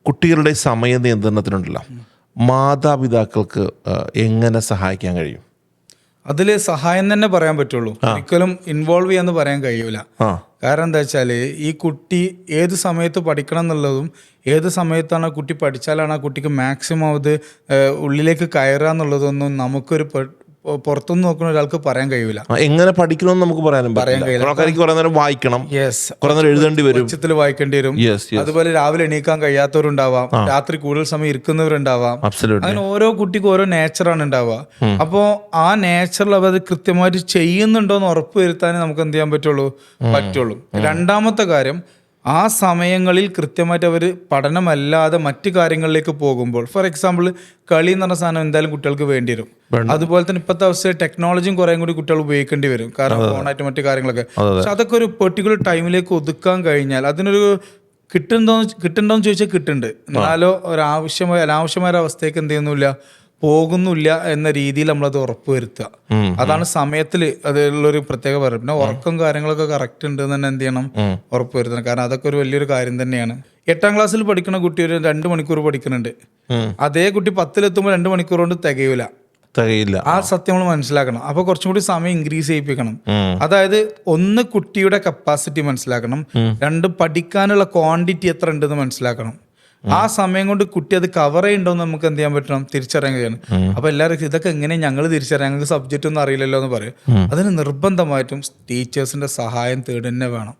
കുട്ടികളുടെ സമയ നിയന്ത്രണത്തിനുണ്ടല്ലോ, മാതാപിതാക്കൾക്ക് എങ്ങനെ സഹായിക്കാൻ കഴിയും? അതിൽ സഹായം തന്നെ പറയാൻ പറ്റുള്ളൂ, ഒരിക്കലും ഇൻവോൾവ് ചെയ്യാന്ന് പറയാൻ കഴിയൂല. കാരണം എന്താ വെച്ചാൽ ഈ കുട്ടി ഏത് സമയത്ത് പഠിക്കണം എന്നുള്ളതും ഏത് സമയത്താണ് ആ കുട്ടി പഠിച്ചാലാണ് ആ കുട്ടിക്ക് മാക്സിമം അത് ഉള്ളിലേക്ക് കയറുക എന്നുള്ളതൊന്നും നമുക്കൊരു പുറത്തുനിന്ന് നോക്കുന്ന ഒരാൾക്ക് പറയാൻ കഴിയൂല. എങ്ങനെ പഠിക്കണമെന്ന് നമുക്ക് പറയാൻ കഴിയില്ല. കുറെ നേരം വായിക്കണം, കുറെ നേരം എഴുതേണ്ടി വരും, ഉച്ചത്തിൽ വായിക്കേണ്ടി വരും. അതുപോലെ രാവിലെ എണീക്കാൻ കഴിയാത്തവരുണ്ടാവാം, രാത്രി കൂടുതൽ സമയം ഇരിക്കുന്നവരുണ്ടാവാം. അങ്ങനെ ഓരോ കുട്ടിക്കും ഓരോ നേച്ചറാണ് ഉണ്ടാവുക. അപ്പോൾ ആ നേച്ചറിൽ അവർ കൃത്യമായിട്ട് ചെയ്യുന്നുണ്ടോ എന്ന് ഉറപ്പ് വരുത്താനേ നമുക്ക് എന്ത് ചെയ്യാൻ പറ്റുള്ളൂ. രണ്ടാമത്തെ കാര്യം, ആ സമയങ്ങളിൽ കൃത്യമായിട്ട് അവർ പഠനമല്ലാതെ മറ്റു കാര്യങ്ങളിലേക്ക് പോകുമ്പോൾ, ഫോർ എക്സാമ്പിൾ കളി എന്ന് പറഞ്ഞ സാധനം എന്തായാലും കുട്ടികൾക്ക് വേണ്ടി വരും. അതുപോലെ തന്നെ ഇപ്പോഴത്തെ അവസ്ഥയിൽ ടെക്നോളജിയും കുറേ കൂടി കുട്ടികൾ ഉപയോഗിക്കേണ്ടി വരും, കാരണം ഫോണായിട്ട് മറ്റു കാര്യങ്ങളൊക്കെ. പക്ഷെ അതൊക്കെ ഒരു പെർട്ടിക്കുലർ ടൈമിലേക്ക് ഒതുക്കാൻ കഴിഞ്ഞാൽ അതിനൊരു കിട്ടുന്നുണ്ടോന്ന് ചോദിച്ചാൽ കിട്ടുന്നുണ്ട്. എന്നാലോ അനാവശ്യമായ ഒരു അവസ്ഥയ്ക്ക് എന്ത് ചെയ്യുന്നില്ല, പോകുന്നില്ല എന്ന രീതിയിൽ നമ്മളത് ഉറപ്പുവരുത്തുക. അതാണ് സമയത്തിൽ അതിലുള്ളൊരു പ്രത്യേക പറയും. പിന്നെ ഉറക്കം കാര്യങ്ങളൊക്കെ കറക്റ്റ് ഉണ്ട് എന്ന് തന്നെ എന്ത് ചെയ്യണം, ഉറപ്പുവരുത്തണം. കാരണം അതൊക്കെ ഒരു വലിയൊരു കാര്യം തന്നെയാണ്. 8ാം ക്ലാസ്സിൽ പഠിക്കുന്ന കുട്ടി ഒരു 2 മണിക്കൂർ പഠിക്കുന്നുണ്ട്, അതേ കുട്ടി 10-ലെത്തുമ്പോൾ 2 മണിക്കൂർ കൊണ്ട് തികയില്ല. ആ സത്യം നമ്മൾ മനസ്സിലാക്കണം. അപ്പൊ കുറച്ചും കൂടി സമയം ഇൻക്രീസ് ചെയ്യിപ്പിക്കണം. അതായത് ഒന്ന് കുട്ടിയുടെ കപ്പാസിറ്റി മനസ്സിലാക്കണം, 2 പഠിക്കാനുള്ള ക്വാണ്ടിറ്റി എത്ര ഉണ്ടെന്ന് മനസ്സിലാക്കണം. ആ സമയം കൊണ്ട് കുട്ടി അത് കവർ ചെയ്യണ്ടോന്ന് നമുക്ക് എന്ത് ചെയ്യാൻ പറ്റണം, തിരിച്ചറിയാൻ കഴിയണം. അപ്പൊ എല്ലാവരും ഇതൊക്കെ എങ്ങനെ ഞങ്ങൾ തിരിച്ചറിയാം, ഞങ്ങൾക്ക് സബ്ജക്റ്റ് ഒന്നും അറിയില്ലല്ലോ എന്ന് പറയും. അതിന് നിർബന്ധമായിട്ടും ടീച്ചേഴ്സിന്റെ സഹായം തേടുന്നെ വേണം.